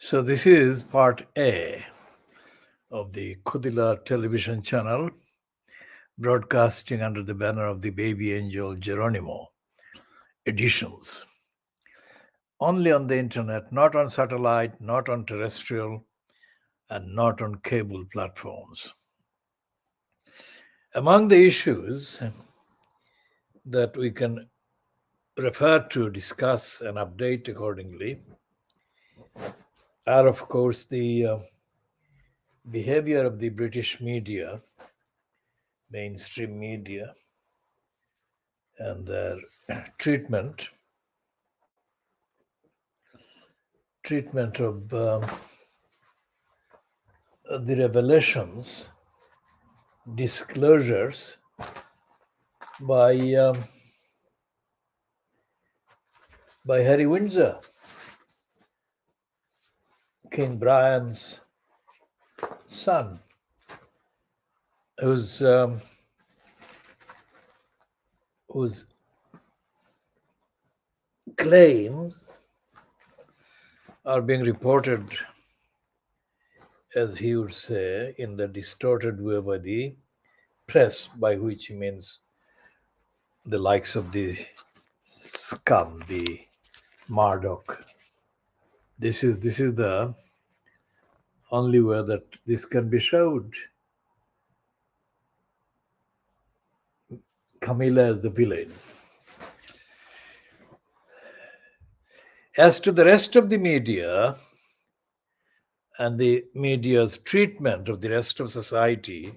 So, this is part A of the Khoodeelaar television channel, broadcasting under the banner of the Baby Angel Geronimo editions. Only on the internet, not on satellite, not on terrestrial, and not on cable platforms. Among the issues that we can refer to, discuss, and update accordingly are, of course, the behavior of the British media, mainstream media, and their treatment of the revelations, disclosures by Harry Windsor, King Brian's son, whose claims are being reported, as he would say, in the distorted way by the press, by which he means the likes of the scum, the Murdoch. This is the only way that this can be showed. Camilla as the villain. As to the rest of the media and the media's treatment of the rest of society,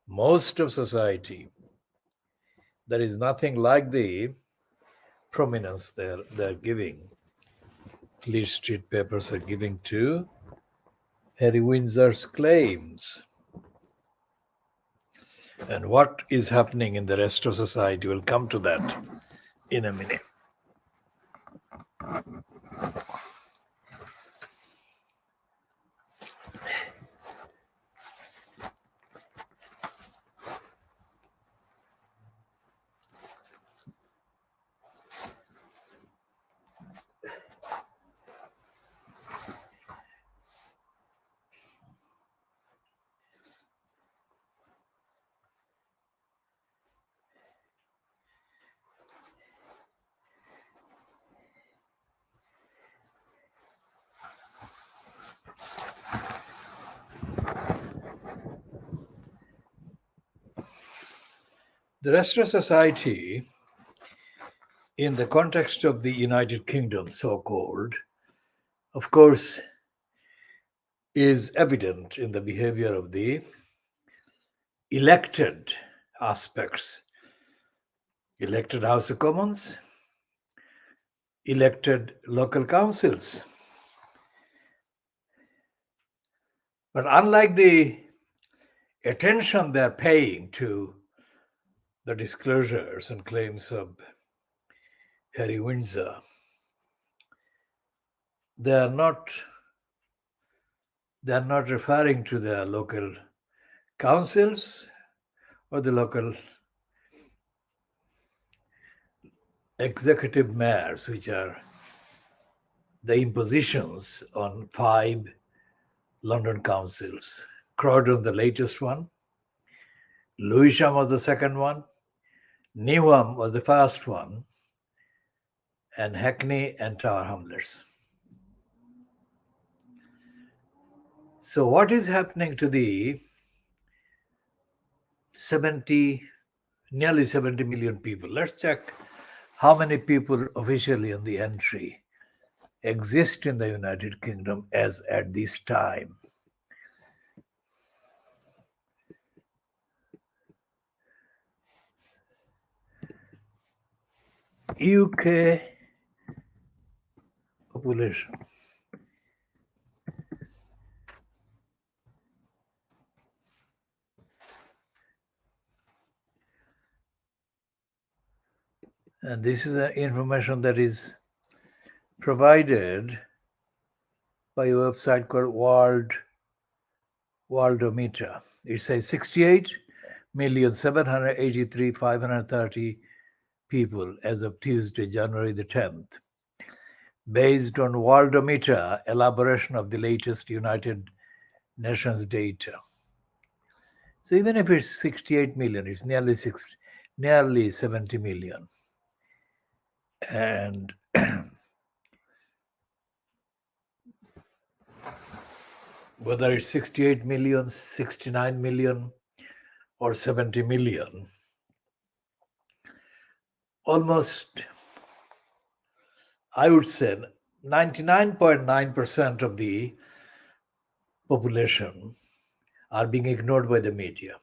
most of society, there is nothing like the prominence they're giving. Fleet Street papers are giving to Harry Windsor's claims. And what is happening in the rest of society, we'll come to that in a minute. The rest of society, in the context of the United Kingdom, so called, of course, is evident in the behavior of the elected aspects, elected House of Commons, elected local councils. But unlike the attention they're paying to the disclosures and claims of Harry Windsor, they are not referring to their local councils or the local executive mayors, which are the impositions on 5 London councils. Croydon, the latest one. Lewisham was the second one. Newham was the first one. And Hackney and Tower Hamlets. So what is happening to the nearly 70 million people? Let's check how many people officially on the entry exist in the United Kingdom as at this time. UK population. And this is the information that is provided by a website called Worldometer. It says 68,783,530 people as of Tuesday, January the 10th. based on Worldometer elaboration of the latest United Nations data. So even if it's 68 million, it's nearly 70 million. And whether it's 68 million, 69 million, or 70 million, almost, I would say, 99.9% of the population are being ignored by the media.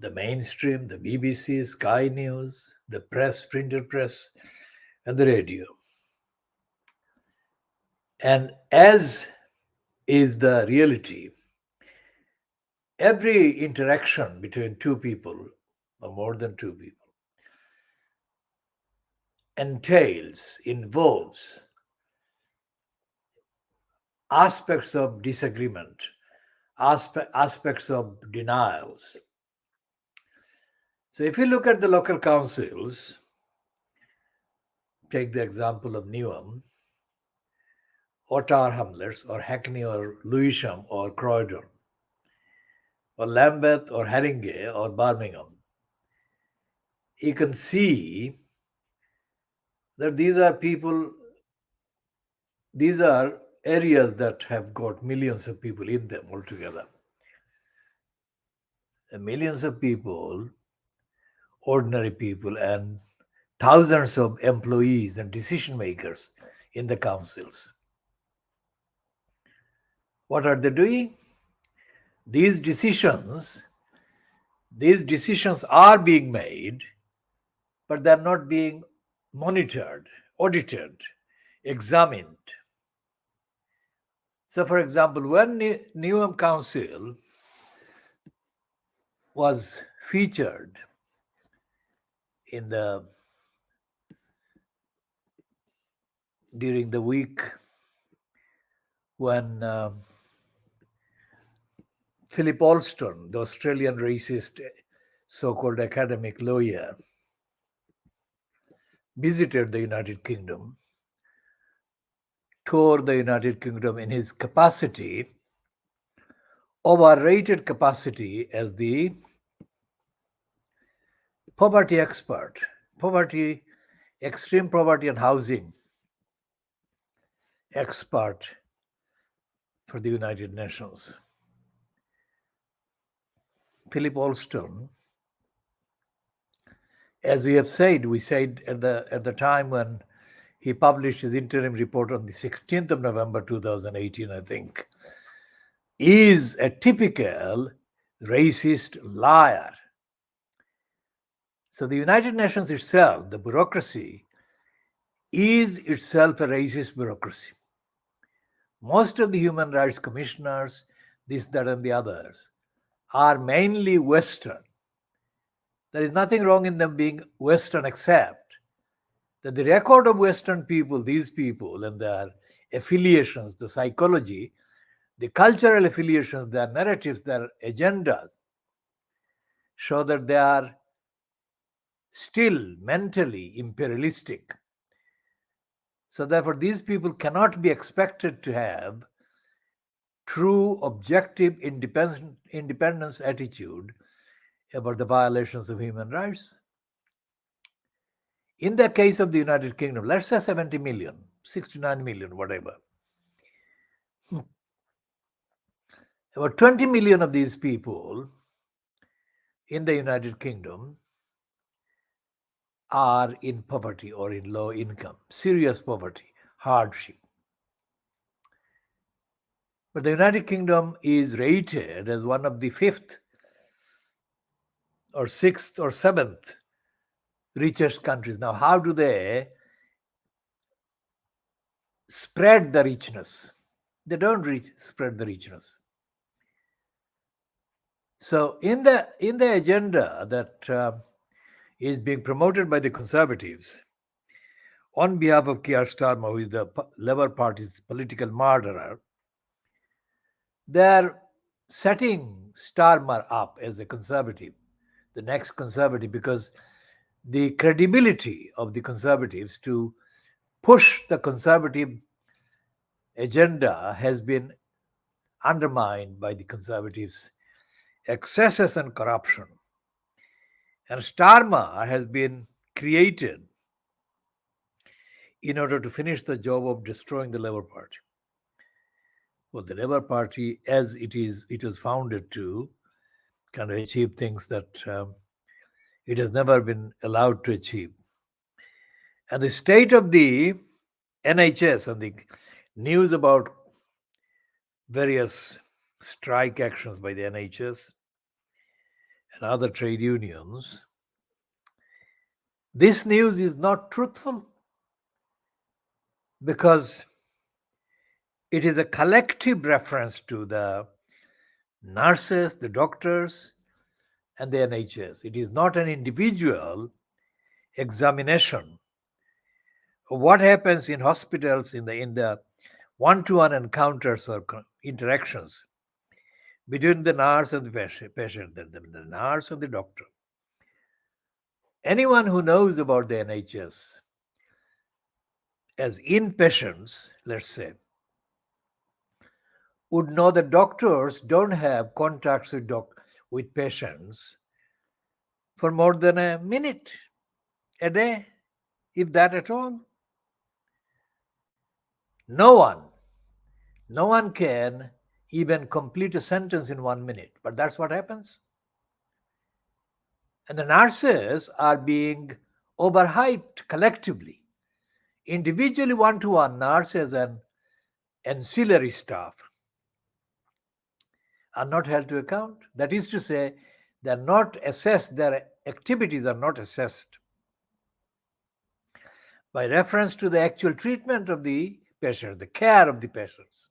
The mainstream, the BBC, Sky News, the press, printed press, and the radio. And as is the reality, every interaction between two people, or more than two people, involves aspects of disagreement, aspects of denials. So if you look at the local councils, take the example of Newham, or Tower Hamlets, or Hackney, or Lewisham, or Croydon, or Lambeth, or Haringey, or Birmingham, you can see that these are areas that have got millions of people in them altogether. And millions of people, ordinary people, and thousands of employees and decision makers in the councils. What are they doing? These decisions are being made, but they're not being monitored, audited, examined. So, for example, when Newham Council was featured during the week when Philip Alston, the Australian racist so-called academic lawyer, visited the United Kingdom, toured the United Kingdom in his overrated capacity as the poverty expert, extreme poverty and housing expert for the United Nations. Philip Alston, as we said at the time when he published his interim report on the 16th of November 2018, I think, is a typical racist liar. So the United Nations itself, the bureaucracy, is itself a racist bureaucracy. Most of the human rights commissioners, this, that, and the others, are mainly Western. There is nothing wrong in them being Western, except that the record of Western people, these people and their affiliations, the psychology, the cultural affiliations, their narratives, their agendas, show that they are still mentally imperialistic. So therefore, these people cannot be expected to have true, objective, independence attitude about the violations of human rights. In the case of the United Kingdom, let's say 70 million, 69 million, whatever. About 20 million of these people in the United Kingdom are in poverty or in low income, serious poverty, hardship. But the United Kingdom is rated as one of the 5th or 6th or 7th richest countries. Now, how do they spread the richness? They don't spread the richness. So in the agenda that is being promoted by the Conservatives on behalf of Keir Starmer, who is the Labour Party's political murderer, they're setting Starmer up as a Conservative, the next Conservative, because the credibility of the Conservatives to push the conservative agenda has been undermined by the conservatives' excesses and corruption. And Starmer has been created in order to finish the job of destroying the Labour Party. Well, the Labour Party, as it was founded to kind of achieve things that it has never been allowed to achieve. And the state of the NHS and the news about various strike actions by the NHS and other trade unions, this news is not truthful because it is a collective reference to the nurses, the doctors, and the NHS. It is not an individual examination of what happens in hospitals in the one-to-one encounters or interactions between the nurse and the patient, the nurse and the doctor. Anyone who knows about the NHS as inpatients, let's say, would know that doctors don't have contacts with patients for more than a minute a day, if that at all. No one can even complete a sentence in 1 minute, but that's what happens. And the nurses are being overhyped collectively. Individually, one-to-one, nurses and ancillary staff are not held to account. That is to say, they are not assessed, their activities are not assessed by reference to the actual treatment of the patient, the care of the patients.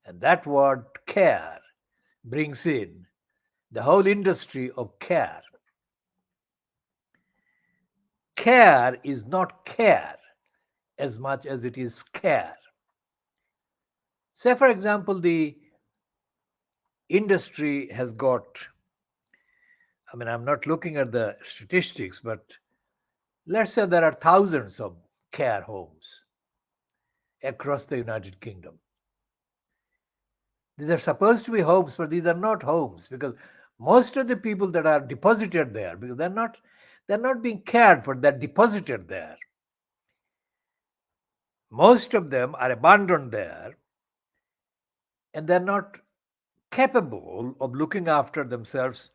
And that word care brings in the whole industry of care. Care is not care as much as it is care. Say, for example, the industry has got, I'm not looking at the statistics, but let's say there are thousands of care homes across the United Kingdom. These are supposed to be homes, but these are not homes because most of the people that are deposited there, because they're not being cared for, they're deposited there. Most of them are abandoned there, and they're not capable of looking after themselves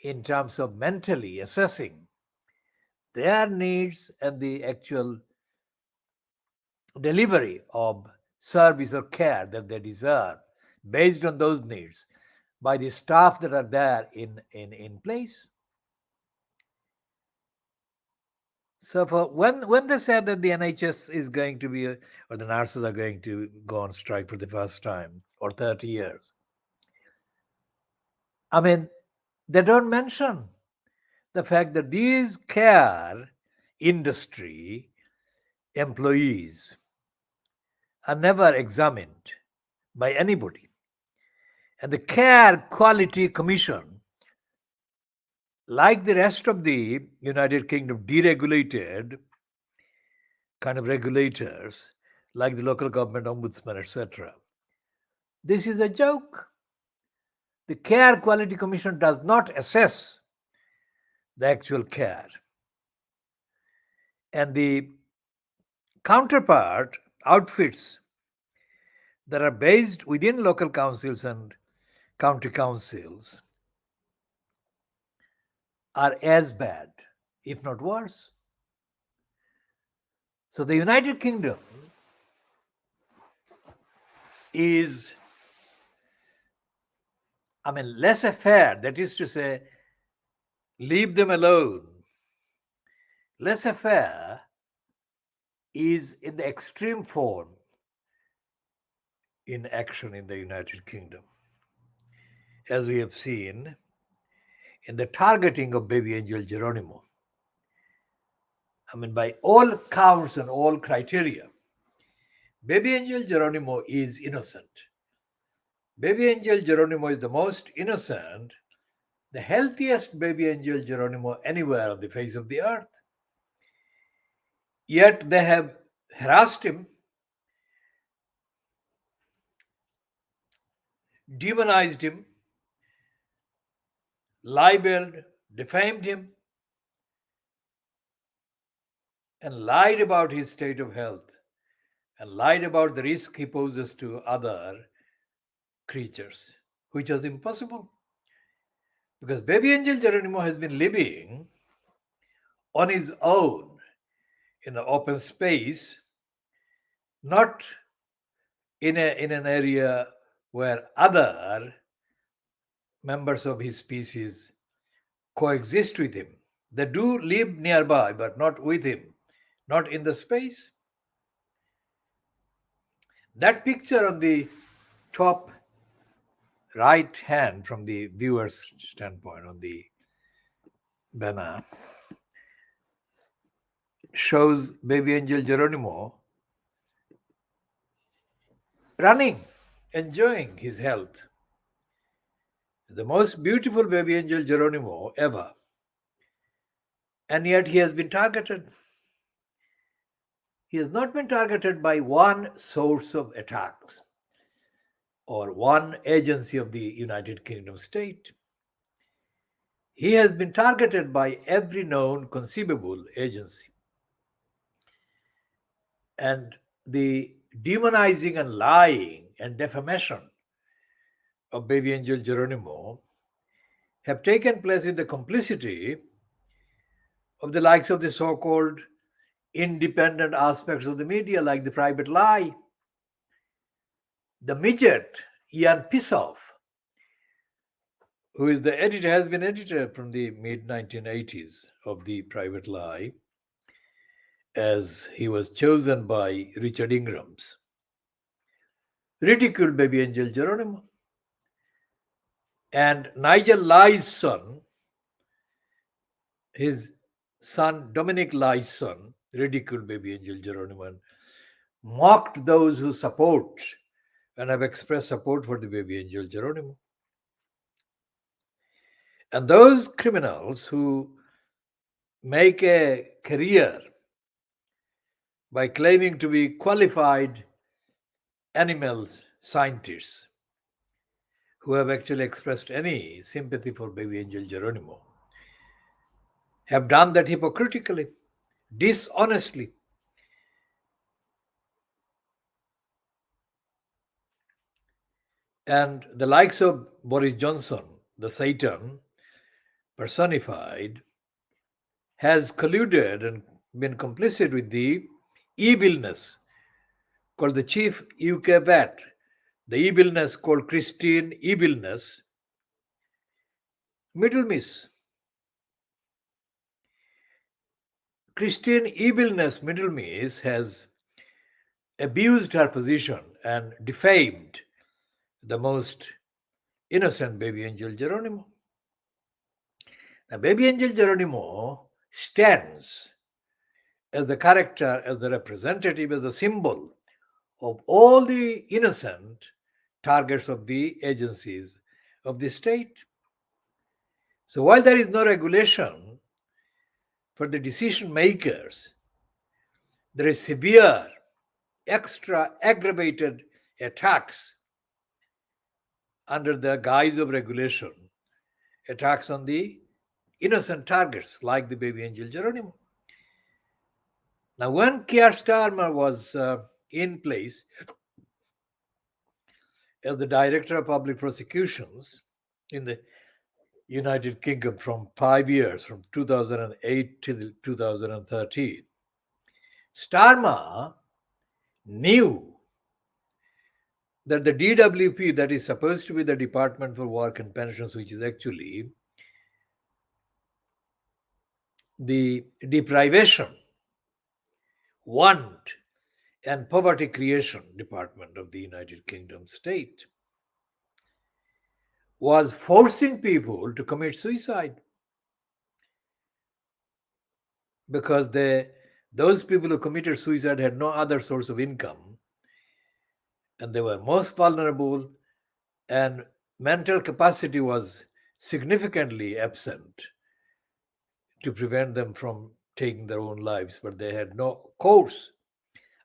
in terms of mentally assessing their needs and the actual delivery of service or care that they deserve based on those needs by the staff that are there in place. So when they said that the NHS is going to be, or the nurses are going to go on strike for the first time for 30 years, they don't mention the fact that these care industry employees are never examined by anybody. And the Care Quality Commission, like the rest of the United Kingdom deregulated kind of regulators, like the local government ombudsman, etc., this is a joke. The Care Quality Commission does not assess the actual care. And the counterpart outfits that are based within local councils and county councils are as bad, if not worse. So the United Kingdom is, laissez-faire, that is to say, leave them alone. Laissez-faire is in the extreme form in action in the United Kingdom, as we have seen in the targeting of baby angel Geronimo. By all counts and all criteria, baby angel Geronimo is innocent. Baby angel Geronimo is the most innocent, the healthiest baby angel Geronimo anywhere on the face of the earth. Yet they have harassed him, demonized him, libeled, defamed him, and lied about his state of health and lied about the risk he poses to other creatures, which was impossible because baby angel Geronimo has been living on his own in the open space, not in an area where other members of his species coexist with him. They do live nearby, but not with him, not in the space. That picture on the top right hand from the viewer's standpoint on the banner shows baby angel Geronimo running, enjoying his health. The most beautiful baby angel Geronimo ever. And yet he has been targeted. He has not been targeted by one source of attacks or one agency of the United Kingdom state. He has been targeted by every known conceivable agency. And the demonizing and lying and defamation of baby angel Geronimo have taken place with the complicity of the likes of the so-called independent aspects of the media, like the private lie, the midget Ian Pissoff, who is the editor, has been editor from the mid 1980s of the private lie, as he was chosen by Richard Ingrams, ridiculed baby angel Geronimo. And Nigel Lie's son, his son Dominic Lie's son, ridiculed baby angel Geronimo and mocked those who support and have expressed support for the baby angel Geronimo. And those criminals who make a career by claiming to be qualified animal scientists who have actually expressed any sympathy for baby angel Geronimo have done that hypocritically, dishonestly. And the likes of Boris Johnson, the Satan personified, has colluded and been complicit with the evilness called the chief UK vet, the evilness called Christine evilness, Middle Miss. Christine evilness Middle Miss has abused her position and defamed the most innocent baby angel Geronimo. Now, baby angel Geronimo stands as the character, as the representative, as the symbol of all the innocent targets of the agencies of the state. So while there is no regulation for the decision makers, there is severe, extra aggravated attacks under the guise of regulation, attacks on the innocent targets like the baby angel Geronimo. Now, when Keir Starmer was in place as the Director of Public Prosecutions in the United Kingdom from 5 years, from 2008 till 2013, Starmer knew that the DWP, that is supposed to be the Department for Work and Pensions, which is actually the deprivation, want, and poverty creation department of the United Kingdom state, was forcing people to commit suicide because those people who committed suicide had no other source of income and they were most vulnerable, and mental capacity was significantly absent to prevent them from taking their own lives, but they had no course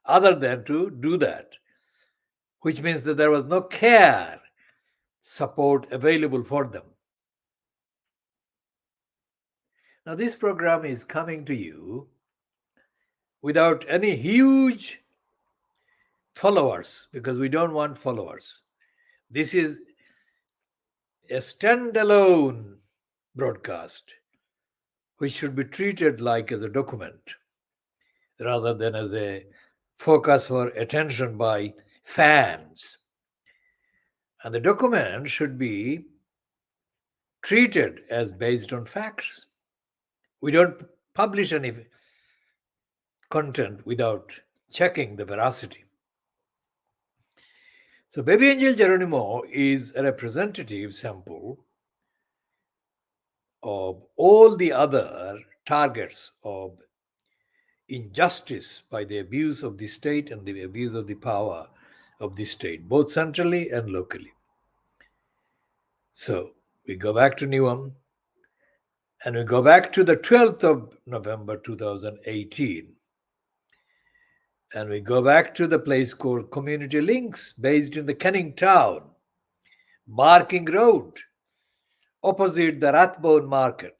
other than to do that, which means that there was no care, support available for them. Now, this program is coming to you without any huge followers because we don't want followers. This is a standalone broadcast which should be treated like as a document rather than as a focus for attention by fans. And the document should be treated as based on facts. We don't publish any content without checking the veracity. So, Baby Angel Geronimo is a representative sample of all the other targets of injustice by the abuse of the state and the abuse of the power of the state, both centrally and locally. So, we go back to Newham and we go back to the 12th of November 2018. And we go back to the place called Community Links, based in the Canning Town, Barking Road, opposite the Rathbone Market,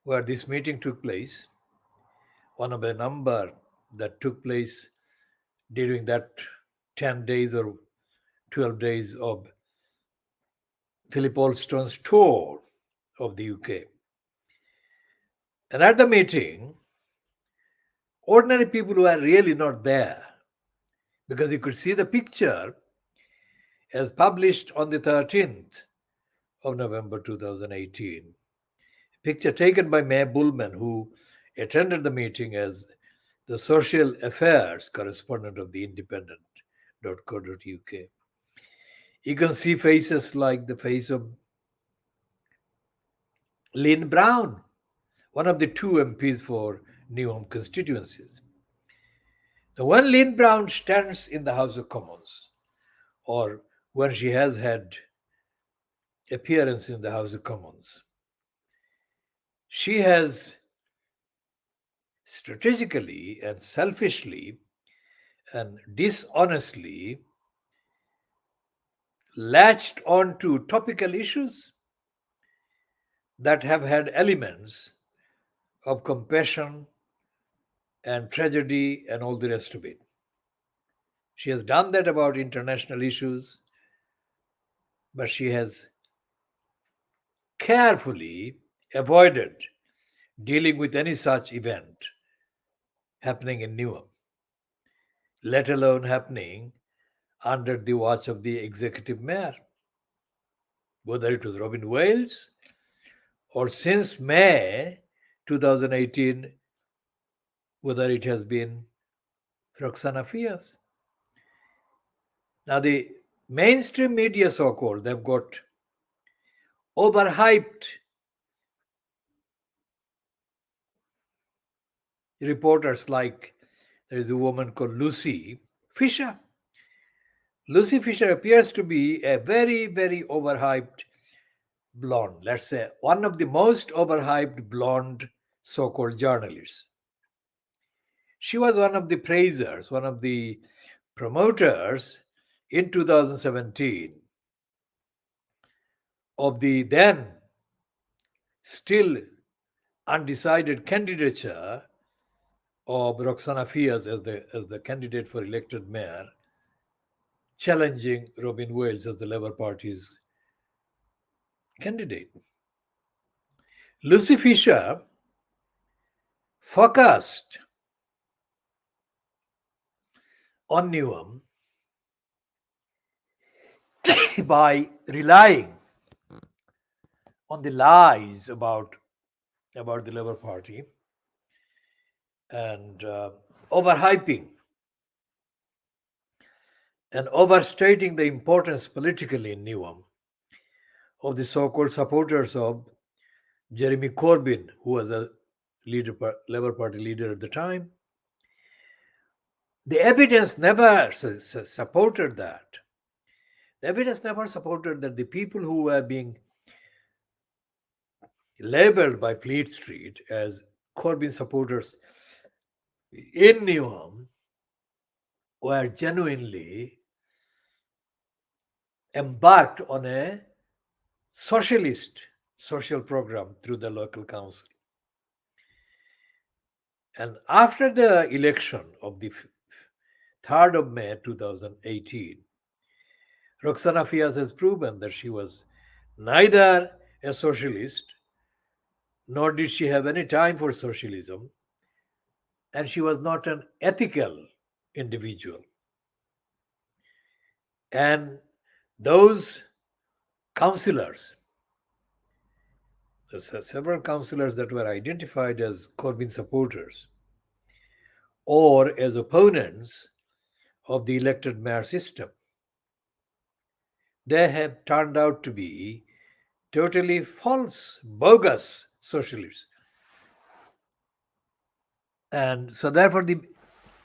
where this meeting took place. One of the number that took place during that 10 days or 12 days of Philip Alston's tour of the UK. And at the meeting, ordinary people were really not there because you could see the picture as published on the 13th of November 2018. A picture taken by Mayor Bullman, who attended the meeting as the social affairs correspondent of the independent.co.uk. You can see faces like the face of Lynn Brown, one of the two MPs for Newham constituencies. Now, when Lynn Brown stands in the House of Commons, or when she has had appearance in the House of Commons, she has strategically and selfishly and dishonestly latched on to topical issues that have had elements of compassion and tragedy and all the rest of it. She has done that about international issues, but she has carefully avoided dealing with any such event happening in Newham, let alone happening under the watch of the executive mayor, whether it was Robin Wales or since May 2018, whether it has been Roxana Fias. Now, the mainstream media, so called, they've got overhyped reporters like there is a woman called Lucy Fisher. Lucy Fisher appears to be a very, very overhyped blonde, let's say one of the most overhyped blonde so called journalists. She was one of the praisers, one of the promoters in 2017 of the then still undecided candidature of Roxana Fias as the candidate for elected mayor, challenging Robin Wales as the Labour Party's candidate. Lucy Fisher focused on Newham by relying on the lies about the Labour Party and overhyping and overstating the importance politically in Newham of the so-called supporters of Jeremy Corbyn, who was a Labour Party leader at the time. The evidence never supported that. The evidence never supported that the people who were being labeled by Fleet Street as Corbyn supporters in Newham were genuinely embarked on a socialist social program through the local council. And after the election of the 3rd of May 2018, Roxana Fias has proven that she was neither a socialist nor did she have any time for socialism, and she was not an ethical individual. And those councillors, there's several councillors that were identified as Corbyn supporters or as opponents of the elected mayor system, they have turned out to be totally false, bogus socialists. And so, therefore, the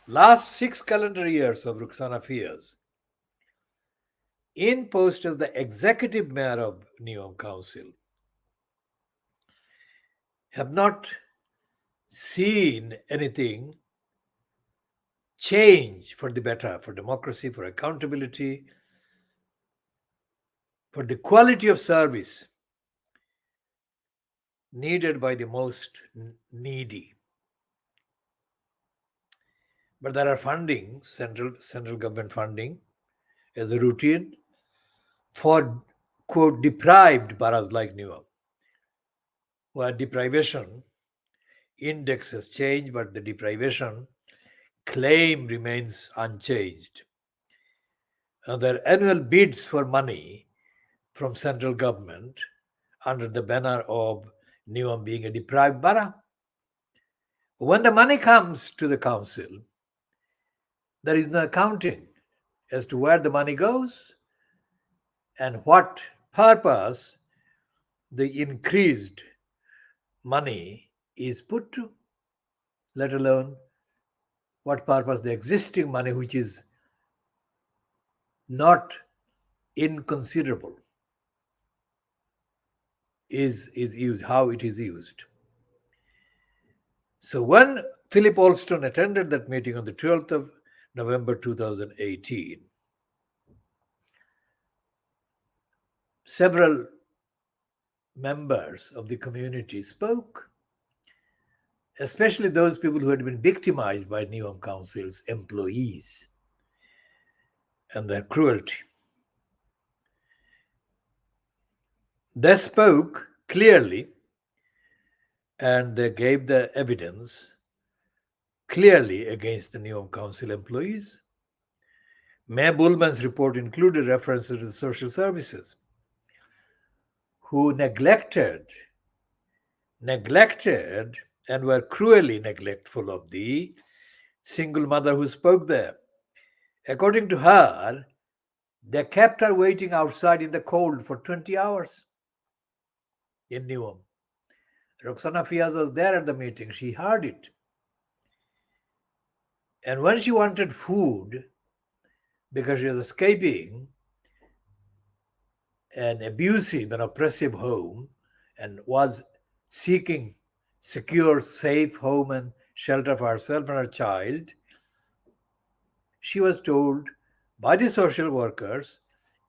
last 6 calendar years of Ruxana Fias, in post as the executive mayor of Newham Council, have not seen anything change for the better, for democracy, for accountability, for the quality of service needed by the most needy. But there are funding, central government funding, as a routine for quote deprived boroughs like Newham, where deprivation index has changed, but the deprivation claim remains unchanged. And there are annual bids for money from central government under the banner of Newham being a deprived borough. When the money comes to the council, there is no accounting as to where the money goes and what purpose the increased money is put to, let alone what purpose the existing money, which is not inconsiderable, is used, how it is used. So when Philip Alston attended that meeting on the 12th of November 2018, several members of the community spoke, especially those people who had been victimized by Newham Council's employees and their cruelty. They spoke clearly and they gave the evidence clearly against the Newham Council employees. Mayor Bullman's report included references to the social services, who neglected and were cruelly neglectful of the single mother who spoke there. According to her, they kept her waiting outside in the cold for 20 hours in Newham. Roxana Fiaz was there at the meeting. She heard it. And when she wanted food, because she was escaping an abusive and oppressive home and was seeking secure, safe home and shelter for herself and her child, she was told by the social workers,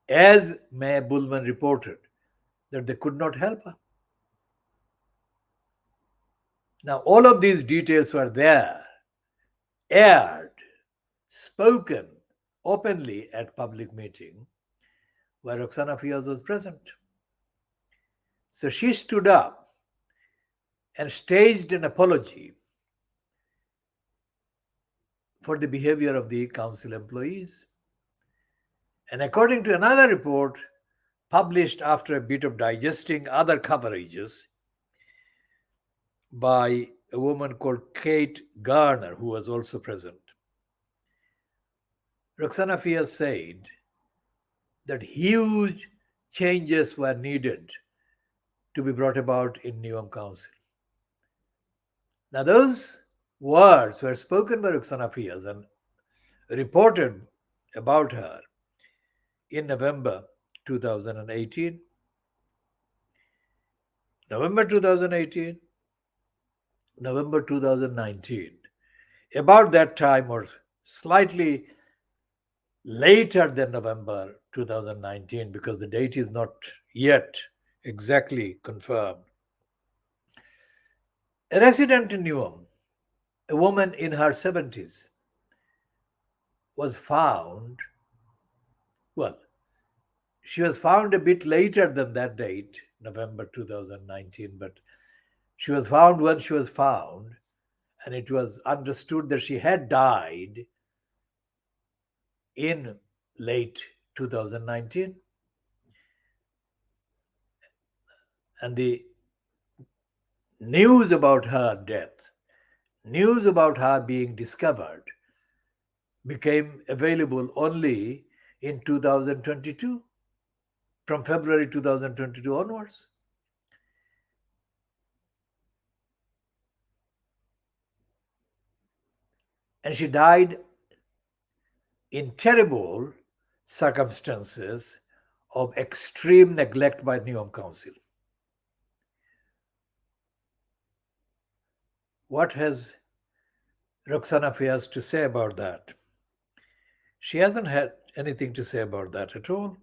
as Mayor Bullman reported, that they could not help her. Now, all of these details were there, aired, spoken openly at public meeting where Roxana Fiaz was present. So she stood up and staged an apology for the behavior of the council employees. And according to another report published after a bit of digesting other coverages by a woman called Kate Garner, who was also present, Roxana Fiaz said that huge changes were needed to be brought about in Newham Council. Now, those words were spoken by Roxana Fiaz and reported about her in November 2018. November 2018, November 2019. About that time, or slightly later than November 2019, because the date is not yet exactly confirmed, a resident in Newham, a woman in her 70s, was found, well, she was found a bit later than that date, November 2019, but she was found when she was found, and it was understood that she had died in late 2019. And the news about her death, news about her being discovered, became available only in 2022, from February 2022 onwards. And she died in terrible circumstances of extreme neglect by Newham Council. What has Roxana Fias to say about that? She hasn't had anything to say about that at all.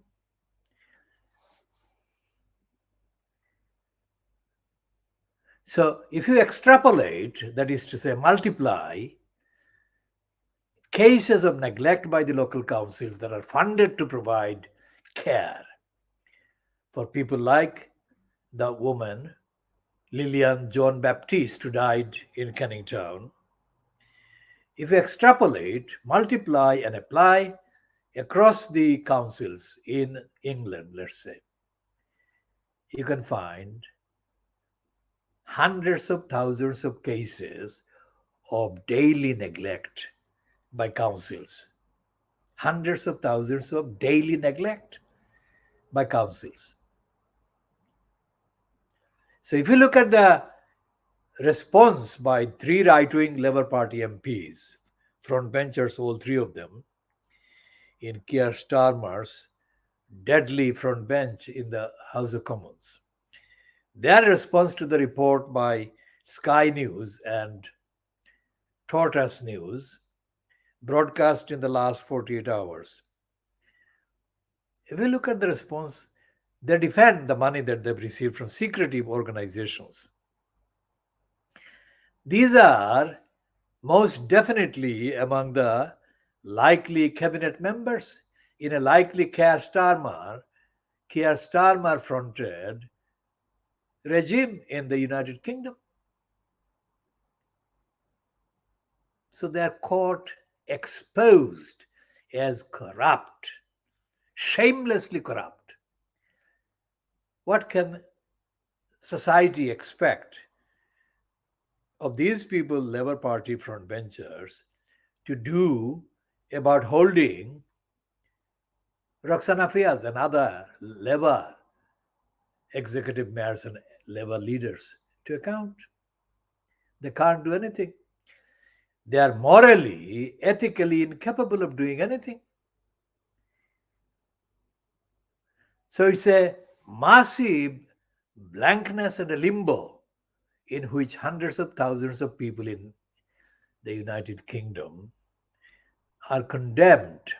So, if you extrapolate, that is to say, multiply cases of neglect by the local councils that are funded to provide care for people like the woman Lillian John Baptiste who died in Canning Town, if you extrapolate, multiply, and apply across the councils in England, let's say, you can find hundreds of thousands of cases of daily neglect by councils. Hundreds of thousands of daily neglect by councils. So if you look at the response by three right-wing Labour Party MPs, frontbenchers, all three of them, in Keir Starmer's deadly frontbench in the House of Commons, their response to the report by Sky News and Tortoise News, broadcast in the last 48 hours, if you look at the response, they defend the money that they've received from secretive organizations. These are most definitely among the likely cabinet members in a likely Keir Starmer fronted regime in the United Kingdom. So they are caught, exposed as corrupt, shamelessly corrupt. What can society expect of these people, Labour Party frontbenchers, to do about holding Roxana Fias and other Labour executive mayors and Labour leaders to account? They can't do anything. They are morally, ethically incapable of doing anything. So it's a massive blankness and a limbo in which hundreds of thousands of people in the United Kingdom are condemned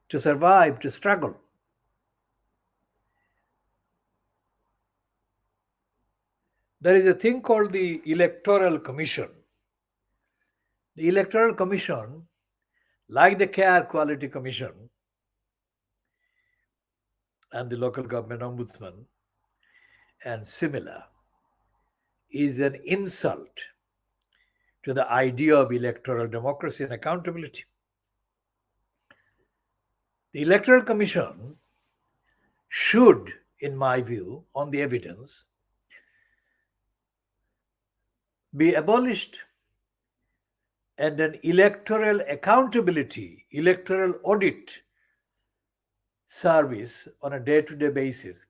to survive, to struggle. There is a thing called the Electoral Commission. The Electoral Commission, like the Care Quality Commission and the Local Government Ombudsman and similar, is an insult to the idea of electoral democracy and accountability. The Electoral Commission should, in my view, on the evidence, be abolished, and an electoral accountability, electoral audit service on a day-to-day basis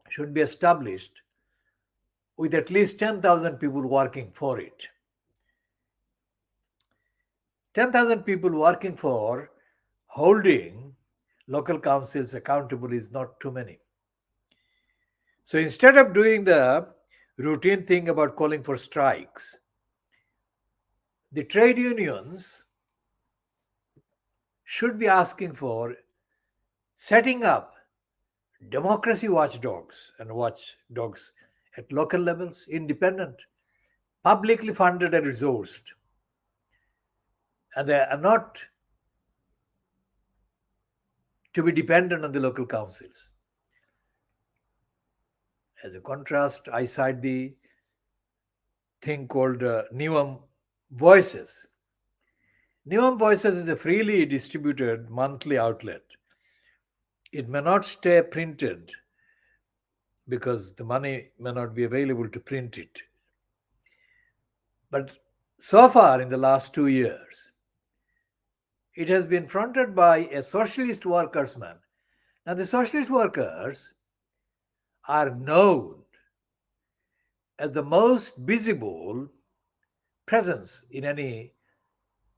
should be established with at least 10,000 people working for it. 10,000 people working for holding local councils accountable is not too many. So instead of doing the routine thing about calling for strikes, the trade unions should be asking for setting up democracy watchdogs and watchdogs at local levels, independent, publicly funded and resourced. And they are not to be dependent on the local councils. As a contrast, I cite the thing called Nivam Voices. Nivam Voices is a freely distributed monthly outlet. It may not stay printed because the money may not be available to print it. But so far, in the last 2 years, it has been fronted by a socialist workers man. Now, the socialist workers are known as the most visible presence in any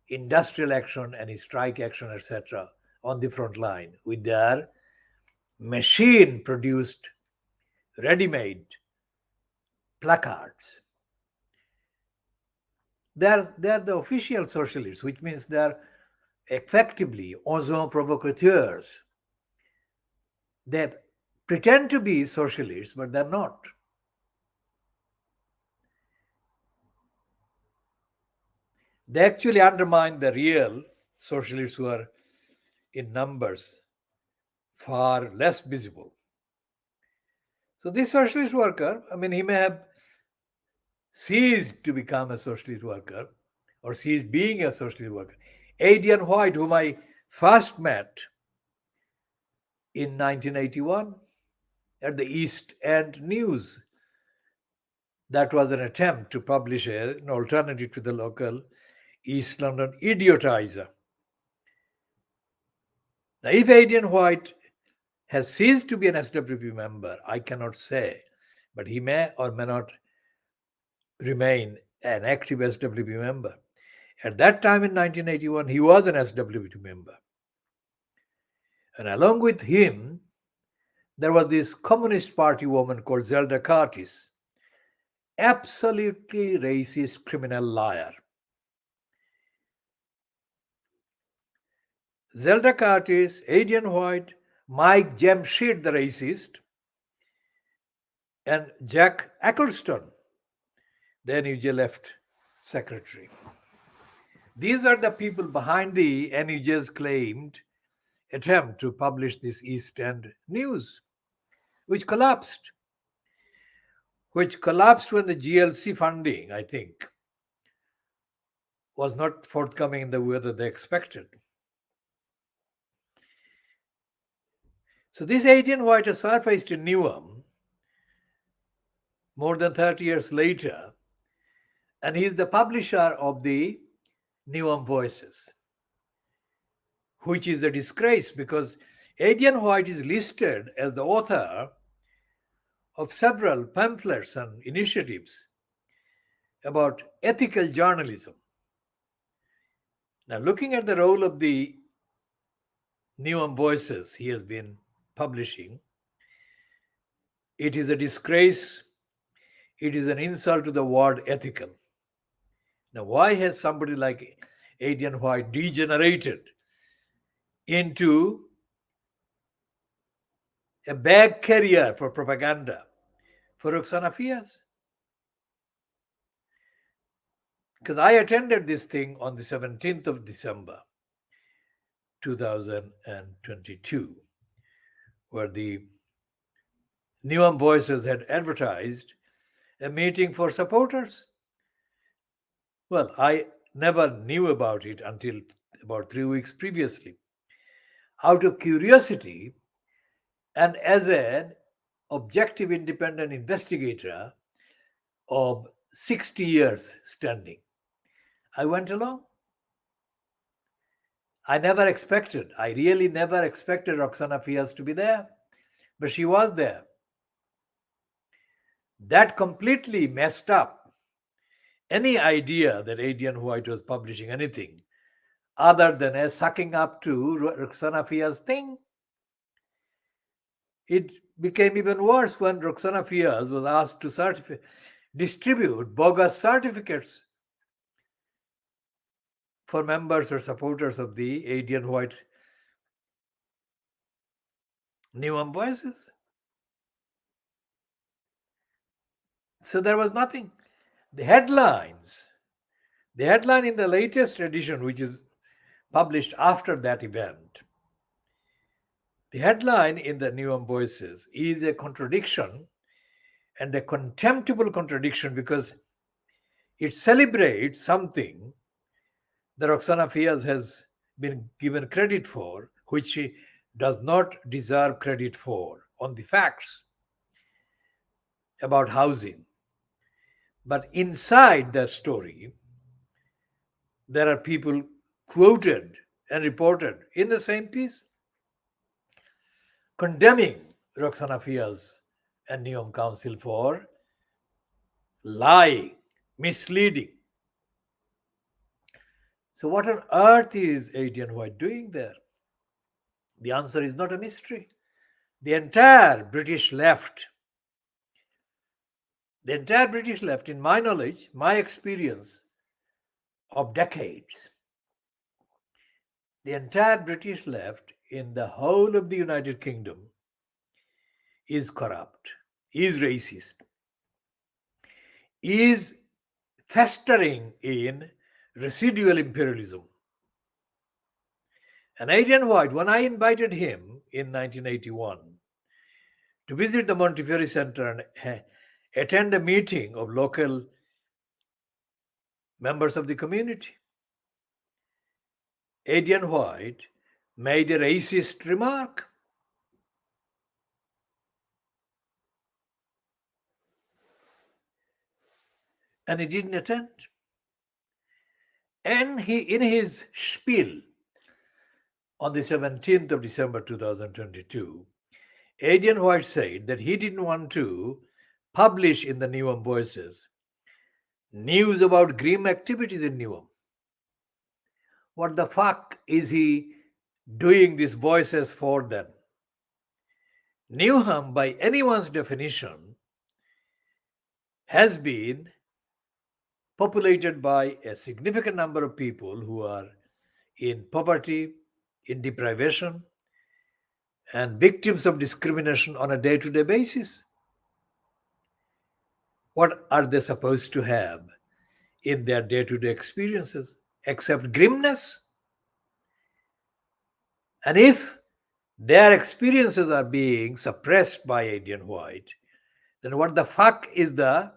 industrial action, any strike action, etc., on the front line with their machine produced, ready made placards. They are the official socialists, which means they are effectively agents provocateurs. They pretend to be socialists, but they're not. They actually undermine the real socialists who are in numbers far less visible. So this socialist worker, I mean, he may have ceased to become a socialist worker or ceased being a socialist worker. Adrian White, whom I first met in 1981 at the East End News, that was an attempt to publish an alternative to the local East London idiotizer. Now, if Adrian White has ceased to be an SWP member, I cannot say, but he may or may not remain an active SWP member. At that time in 1981, he was an SWP member. And along with him, there was this Communist Party woman called Zelda Curtis, absolutely racist criminal liar. Zelda Curtis, Adrian White, Mike Jamshed, the racist, and Jack Eccleston, the NUJ left secretary. These are the people behind the NUJ's claimed attempt to publish this East End News, which collapsed. When the GLC funding, I think, was not forthcoming in the way that they expected. So this Adrian White has surfaced in Newham more than 30 years later, and he is the publisher of the Newham Voices, which is a disgrace because Adrian White is listed as the author of several pamphlets and initiatives about ethical journalism. Now, looking at the role of the Newham Voices he has been publishing, it is a disgrace. It is an insult to the word ethical. Now, why has somebody like Adrian White degenerated into a bag carrier for propaganda for Roxana Fias? Because I attended this thing on the 17th of December 2022, where the Newham Voices had advertised a meeting for supporters. Well, I never knew about it until about 3 weeks previously. Out of curiosity and as an objective independent investigator of 60 years standing, I went along. I really never expected Roxana Fias to be there, but she was there. That completely messed up any idea that Adrian White was publishing anything other than a sucking up to Roxana Fias thing. It became even worse when Roxana Fias was asked to distribute bogus certificates for members or supporters of the Indian White Neon Voices. So there was nothing. The headlines, the headline in the latest edition, which is published after that event, the headline in the Neon Voices is a contradiction, and a contemptible contradiction, because it celebrates something that Roxana Fiaz has been given credit for, which she does not deserve credit for, on the facts about housing. But inside the story, there are people quoted and reported in the same piece condemning Roxana Fiaz and Neom Council for lying, misleading. So, what on earth is Adrian White doing there? The answer is not a mystery. The entire British left, in my knowledge, my experience of decades, the entire British left in the whole of the United Kingdom is corrupt, is racist, is festering in residual imperialism. And Adrian White, when I invited him in 1981 to visit the Montefiore Center and attend a meeting of local members of the community, Adrian White made a racist remark. And he didn't attend. And in his spiel on the 17th of December 2022, Adrian White said that he didn't want to publish in the Newham Voices news about grim activities in Newham. What the fuck is he doing these voices for then? Newham, by anyone's definition, has been populated by a significant number of people who are in poverty, in deprivation, and victims of discrimination on a day-to-day basis. What are they supposed to have in their day-to-day experiences except grimness? And if their experiences are being suppressed by Adrian White, then what the fuck is the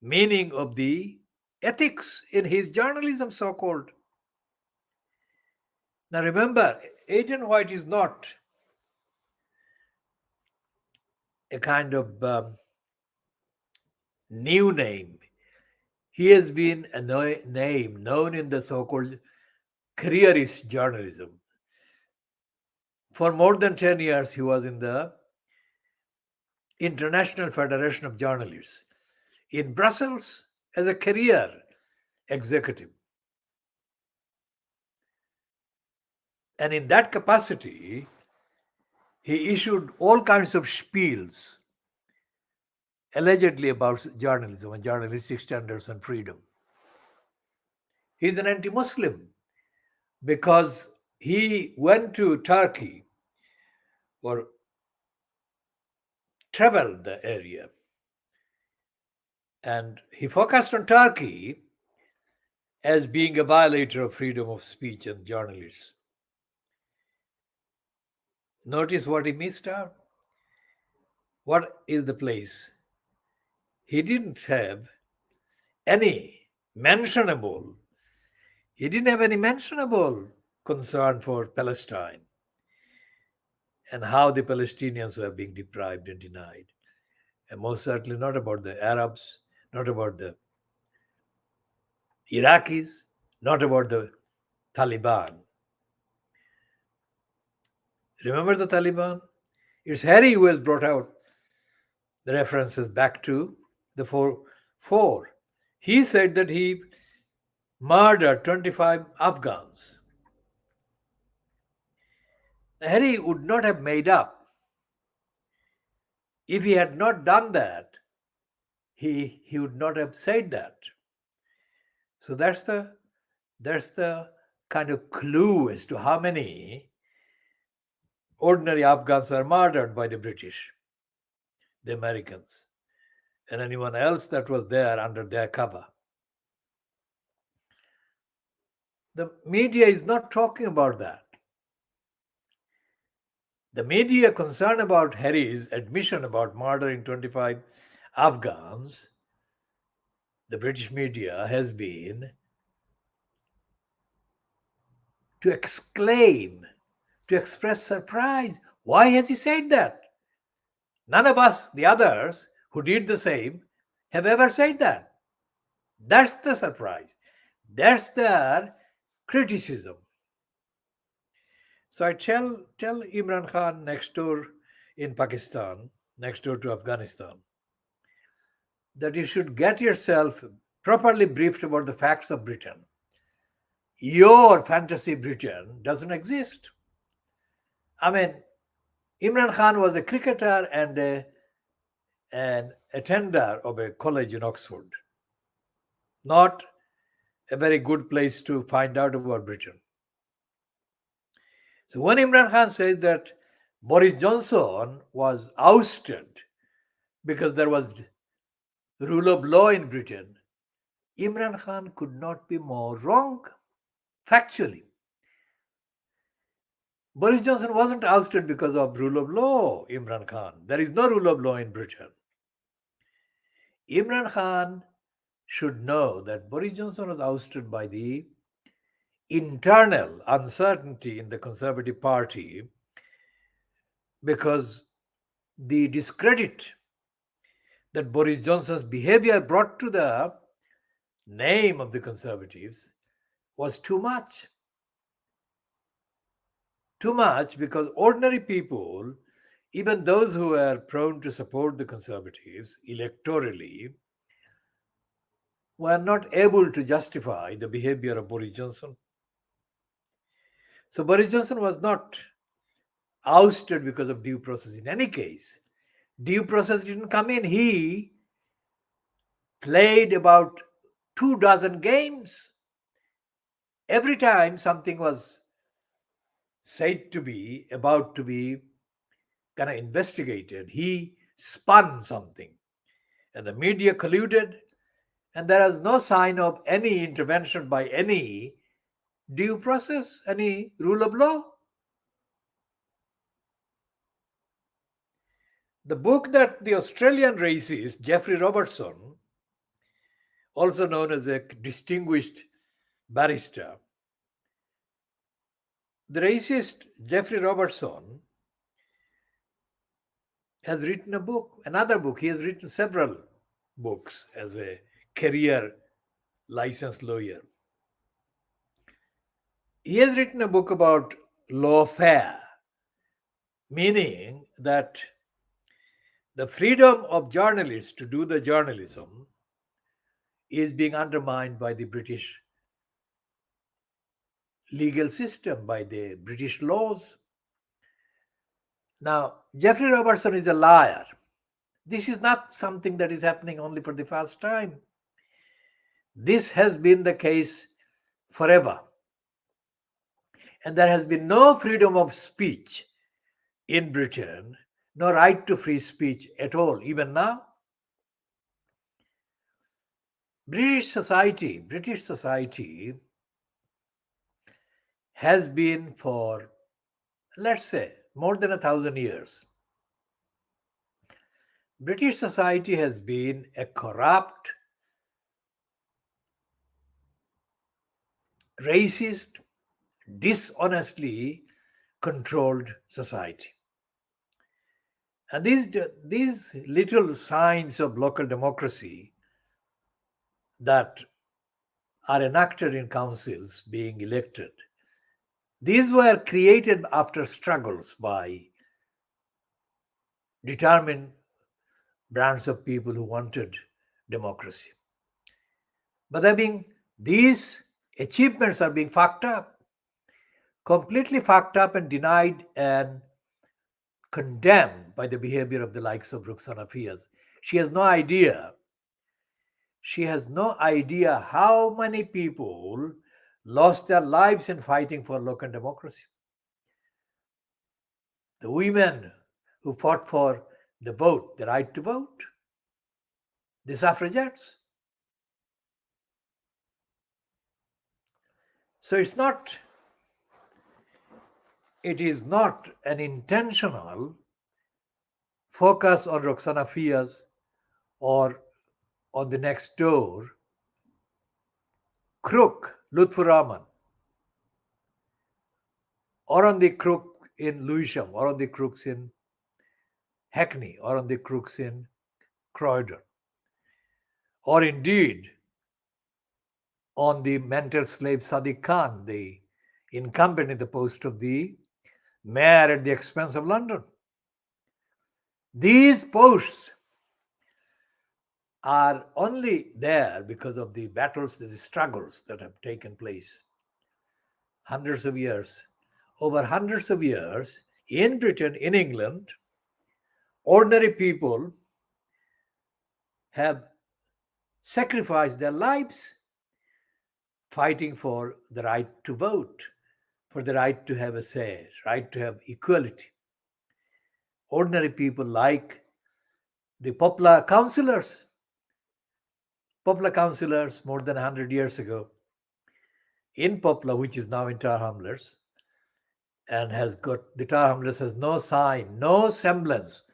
meaning of the ethics in his journalism, so-called? Now remember, Adrian White is not a kind of new name. He has been a name known in the so-called careerist journalism. For more than 10 years, he was in the International Federation of Journalists in Brussels as a career executive. And in that capacity, he issued all kinds of spiels allegedly about journalism and journalistic standards and freedom. He's an anti-Muslim because he went to Turkey or traveled the area, and he focused on Turkey as being a violator of freedom of speech and journalists. Notice what he missed out. What is the place? He didn't have any mentionable, concern for Palestine and how the Palestinians were being deprived and denied. And most certainly not about the Arabs, not about the Iraqis, not about the Taliban. Remember the Taliban? It's Harry who has brought out the references back to the four. He said that he murdered 25 Afghans. Harry would not have made up. If he had not done that, he would not have said that. So that's the That's the kind of clue as to how many ordinary Afghans were murdered by the British, the Americans, and anyone else that was there under their cover. The media is not talking about that. The media concerned about Harry's admission about murdering 25 Afghans, the British media has been to exclaim, to express surprise. Why has he said that? None of us, the others who did the same, have ever said that. That's the surprise. That's their criticism. So I tell Imran Khan next door in Pakistan, next door to Afghanistan, that you should get yourself properly briefed about the facts of Britain. Your fantasy Britain doesn't exist. I mean, Imran Khan was a cricketer and an attender of a college in Oxford. Not a very good place to find out about Britain. So when Imran Khan says that Boris Johnson was ousted because there was rule of law in Britain, Imran Khan could not be more wrong, factually. Boris Johnson wasn't ousted because of rule of law, Imran Khan. There is no rule of law in Britain. Imran Khan should know that Boris Johnson was ousted by the internal uncertainty in the Conservative Party because the discredit that Boris Johnson's behavior brought to the name of the Conservatives was too much. Too much because ordinary people, even those who were prone to support the Conservatives electorally, were not able to justify the behavior of Boris Johnson. So Boris Johnson was not ousted because of due process in any case. Due process didn't come in. He played about 24 games. Every time something was said to be about to be kind of investigated, he spun something. And the media colluded, and there is no sign of any intervention by any due process, any rule of law. The book that the Australian racist Geoffrey Robertson, also known as a distinguished barrister, the racist Geoffrey Robertson has written a book, another book. He has written several books as a career licensed lawyer. He has written a book about lawfare, meaning that the freedom of journalists to do the journalism is being undermined by the British legal system, by the British laws. Now, Geoffrey Robertson is a liar. This is not something that is happening only for the first time. This has been the case forever. And there has been no freedom of speech in Britain, no right to free speech at all, even now. British society has been for, let's say, more than 1,000 years. British society has been a corrupt, racist, dishonestly controlled society. And these little signs of local democracy that are enacted in councils being elected, these were created after struggles by determined brands of people who wanted democracy. But these achievements are being fucked up, completely fucked up and denied and condemned by the behavior of the likes of Rukhsana Fiaz. She has no idea how many people lost their lives in fighting for local democracy. The women who fought for the vote, the right to vote, the suffragettes. So it is not an intentional focus on Roxana Fias or on the next door crook, Lutfur Rahman, or on the crook in Lewisham, or on the crooks in Hackney, or on the crooks in Croydon, or indeed on the mental slave Sadiq Khan, the incumbent in the post of the mayor at the expense of London. These posts are only there because of the battles, the struggles that have taken place hundreds of years. Over hundreds of years in Britain, in England, ordinary people have sacrificed their lives fighting for the right to vote, for the right to have a say, right to have equality. Ordinary people like the popular councillors more than 100 years ago in Poplar, which is now in Tar Hamlets, and has got the Tar Hamlets has no sign, no semblance,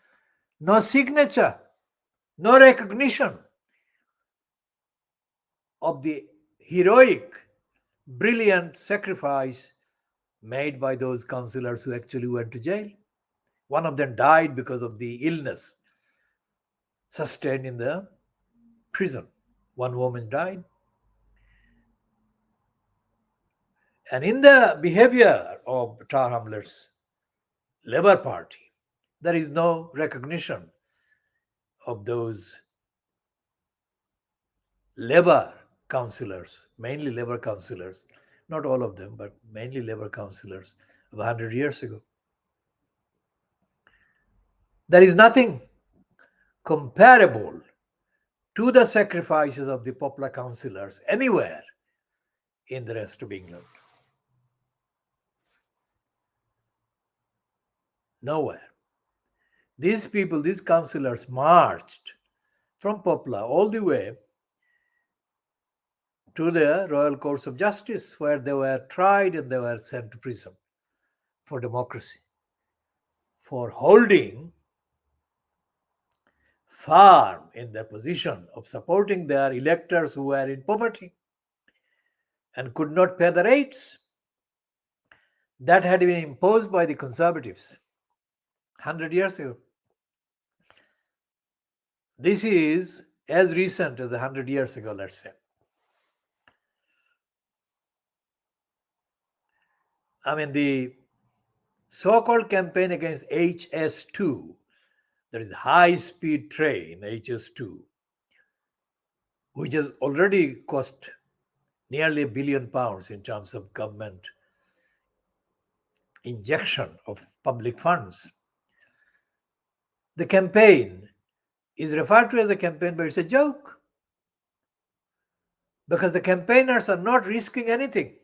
no signature, no recognition of the heroic, brilliant sacrifice made by those councillors who actually went to jail. One of them died because of the illness sustained in the prison. One woman died. And in the behavior of Tar Hamlets Labour Party, there is no recognition of those Labour councillors, mainly Labour councillors, not all of them, but mainly Labour councillors of 100 years ago. There is nothing comparable to the sacrifices of the popular councillors anywhere in the rest of England. Nowhere. These people, these councillors marched from Poplar all the way to the Royal Courts of Justice, where they were tried and they were sent to prison for democracy, for holding firm in their position of supporting their electors who were in poverty and could not pay the rates that had been imposed by the conservatives 100 years ago. This is as recent as 100 years ago, let's say. I mean, the so-called campaign against HS2, that is high-speed train, HS2, which has already cost nearly £1 billion in terms of government injection of public funds. The campaign is referred to as a campaign, but it's a joke because the campaigners are not risking anything.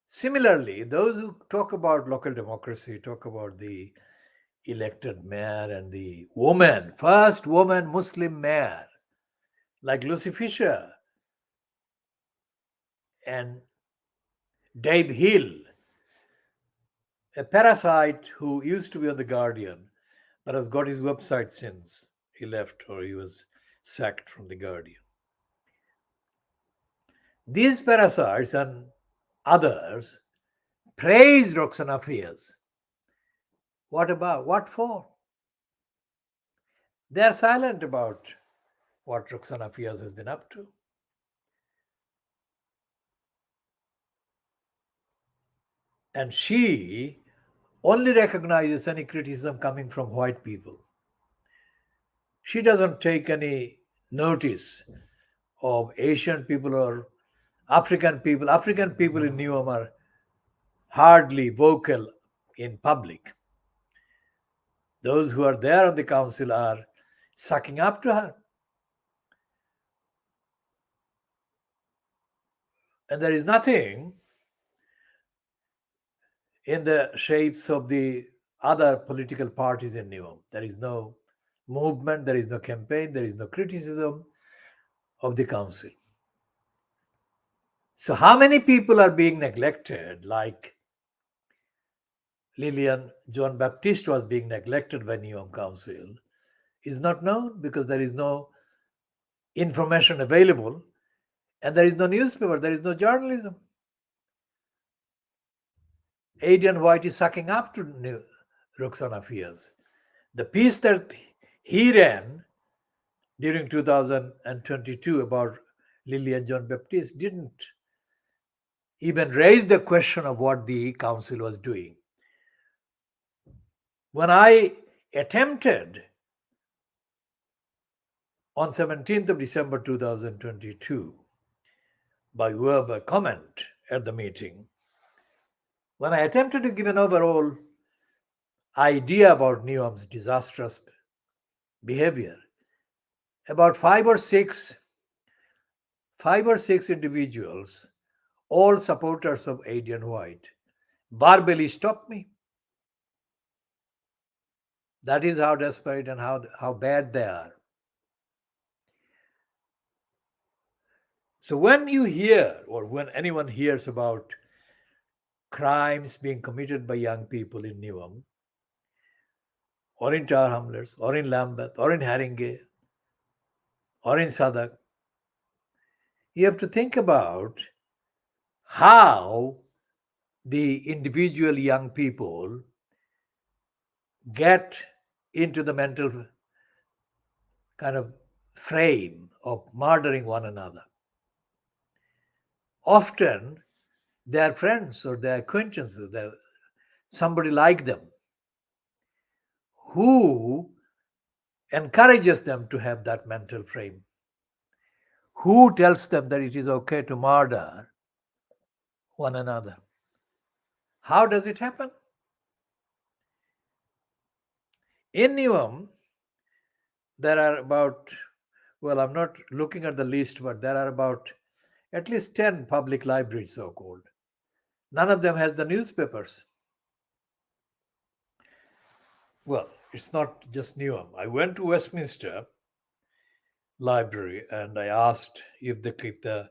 Similarly, those who talk about local democracy, talk about the elected mayor and the first woman Muslim mayor, like Lucy Fisher and Dave Hill, a parasite who used to be on The Guardian, but has got his website since he left or he was sacked from The Guardian. These parasites and others praise Roxana Fias. What about? What for? They are silent about what Roxana Fias has been up to. And she only recognizes any criticism coming from white people. She doesn't take any notice of Asian people or African people. African people in Newham are hardly vocal in public. Those who are there on the council are sucking up to her. And there is nothing in the shapes of the other political parties in Neom. There is no movement, there is no campaign, there is no criticism of the council. So, how many people are being neglected? Like Lillian John Baptiste was being neglected by Neom Council is not known because there is no information available and there is no newspaper, there is no journalism. Adrian White is sucking up to Roxana Fias. The piece that he ran during 2022 about Lillian John Baptiste didn't even raise the question of what the council was doing. When I attempted on 17th of December 2022 by verbal comment at the meeting, when I attempted to give an overall idea about Neom's disastrous behavior, about five or six individuals, all supporters of Adrian White, verbally stopped me. That is how desperate and how bad they are. So when you hear, or when anyone hears about crimes being committed by young people in Neom, or in Tower Hamlets, or in Lambeth, or in Haringey, or in Sadak, you have to think about how the individual young people get into the mental kind of frame of murdering one another. Often, their friends or their acquaintances, somebody like them, who encourages them to have that mental frame, who tells them that it is okay to murder one another. How does it happen? In Neom, there are about, well, I'm not looking at the list, but there are about at least 10 public libraries, so called. None of them has the newspapers. Well, it's not just Neom. I went to Westminster Library and I asked if they keep the.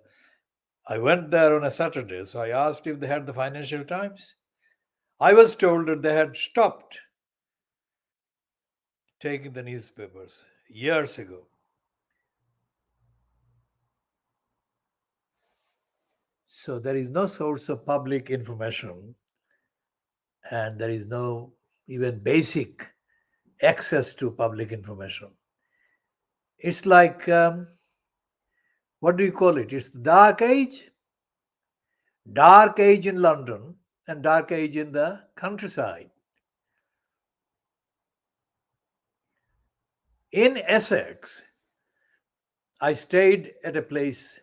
I went there on a Saturday, so I asked if they had the Financial Times. I was told that they had stopped taking the newspapers years ago. So there is no source of public information and there is no even basic access to public information. It's like, what do you call it? It's the dark age in London and dark age in the countryside. In Essex, I stayed at a place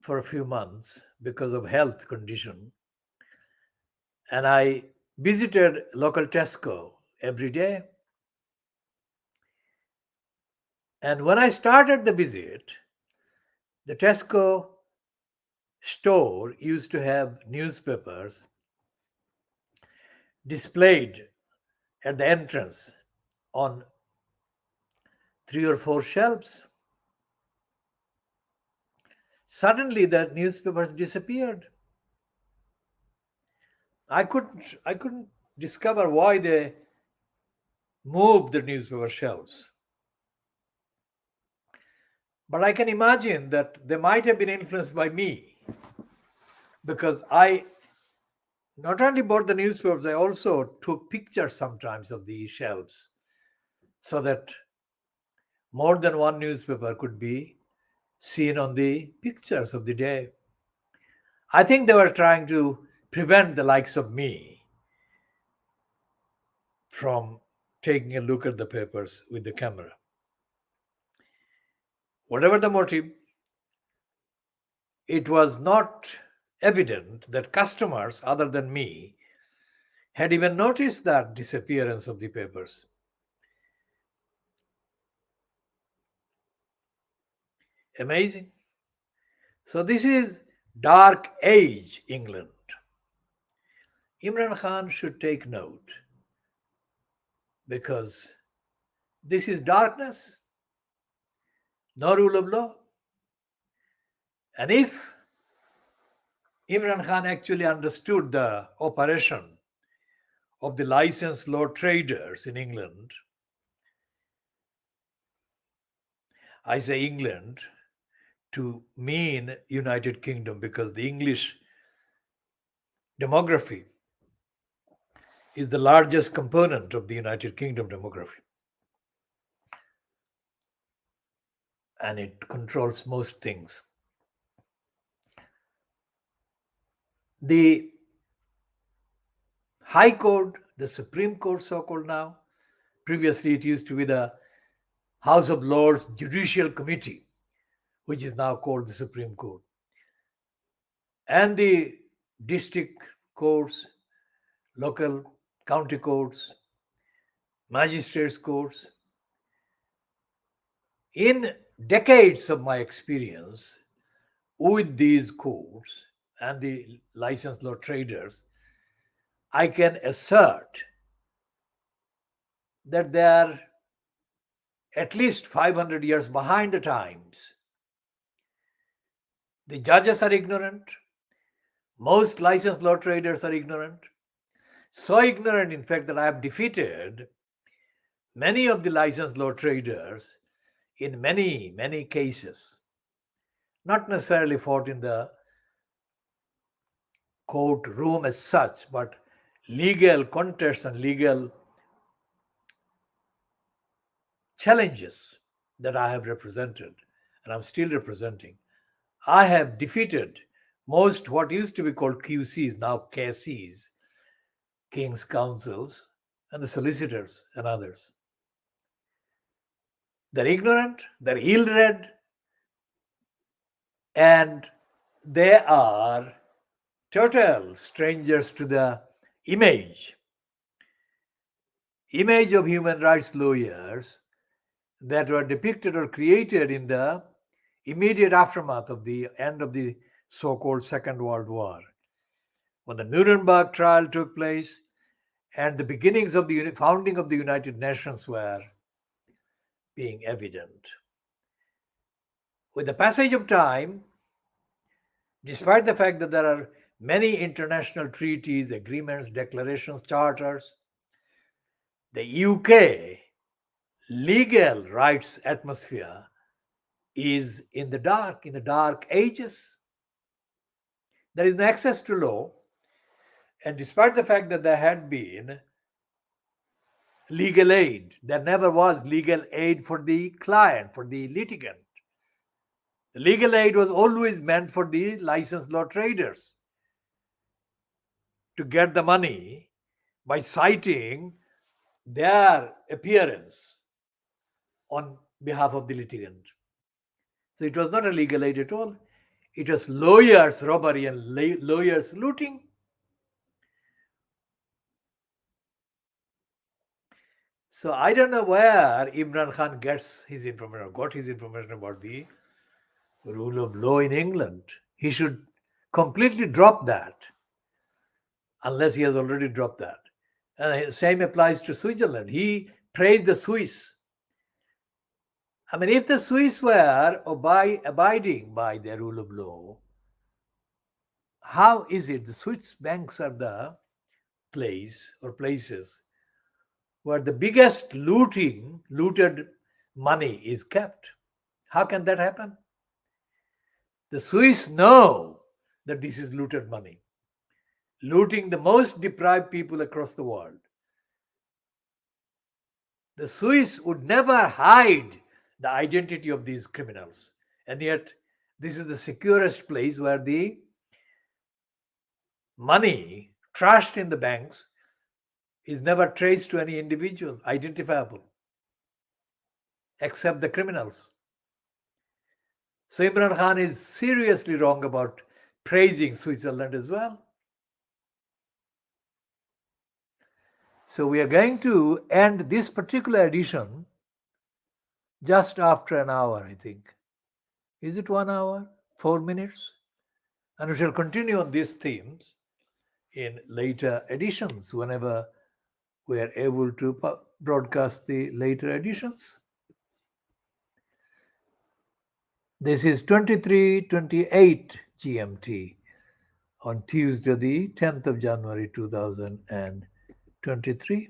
for a few months because of health condition, and I visited local Tesco every day. And when I started the visit, the Tesco store used to have newspapers displayed at the entrance on 3 or 4 shelves. Suddenly the newspapers disappeared. I couldn't discover why they moved the newspaper shelves. But I can imagine that they might have been influenced by me because I not only bought the newspapers, I also took pictures sometimes of the shelves so that more than one newspaper could be seen on the pictures of the day. I think they were trying to prevent the likes of me from taking a look at the papers with the camera. Whatever the motive, it was not evident that customers other than me had even noticed that disappearance of the papers. Amazing. So, this is Dark Age England. Imran Khan should take note because this is darkness, no rule of law. And if Imran Khan actually understood the operation of the licensed law traders in England, I say England to mean United Kingdom because the English demography is the largest component of the United Kingdom demography. And it controls most things. The High Court, the Supreme Court, so called now, previously it used to be the House of Lords Judicial Committee, which is now called the Supreme Court, and the district courts, local county courts, magistrates' courts. In decades of my experience with these courts and the licensed law traders, I can assert that they are at least 500 years behind the times. The judges are ignorant. Most licensed law traders are ignorant. So ignorant, in fact, that I have defeated many of the licensed law traders in many cases. Not necessarily fought in the courtroom as such, but legal contests and legal challenges that I have represented and I'm still representing. I have defeated most what used to be called QCs, now KCs, King's Councils, and the solicitors and others. They're ignorant, they're ill read, and they are total strangers to the image of human rights lawyers that were depicted or created in the immediate aftermath of the end of the so-called Second World War, when the Nuremberg trial took place and the beginnings of the founding of the United Nations were being evident. With the passage of time, despite the fact that there are many international treaties, agreements, declarations, charters, the UK legal rights atmosphere is in the dark ages. There is no access to law, and despite the fact that there had been legal aid, there never was legal aid for the client, for the litigant. The legal aid was always meant for the licensed law traders to get the money by citing their appearance on behalf of the litigant. So it was not a legal aid at all. It was lawyers' robbery and lawyers' looting. So I don't know where Imran Khan gets his information, or got his information about the rule of law in England. He should completely drop that, unless he has already dropped that. And the same applies to Switzerland. He praised the Swiss. I mean, if the Swiss were abiding by the rule of law, how is it the Swiss banks are the place or places where the biggest looted money is kept? How can that happen? The Swiss know that this is looted money, looting the most deprived people across the world. The Swiss would never hide the identity of these criminals, and yet this is the securest place where the money trashed in the banks is never traced to any individual identifiable except the criminals. So Imran Khan is seriously wrong about praising Switzerland as well. So we are going to end this particular edition just after an hour, I think. Is it 1 hour? 4 minutes? And we shall continue on these themes in later editions whenever we are able to broadcast the later editions. This is 23:28 GMT on Tuesday, the 10th of January 2023.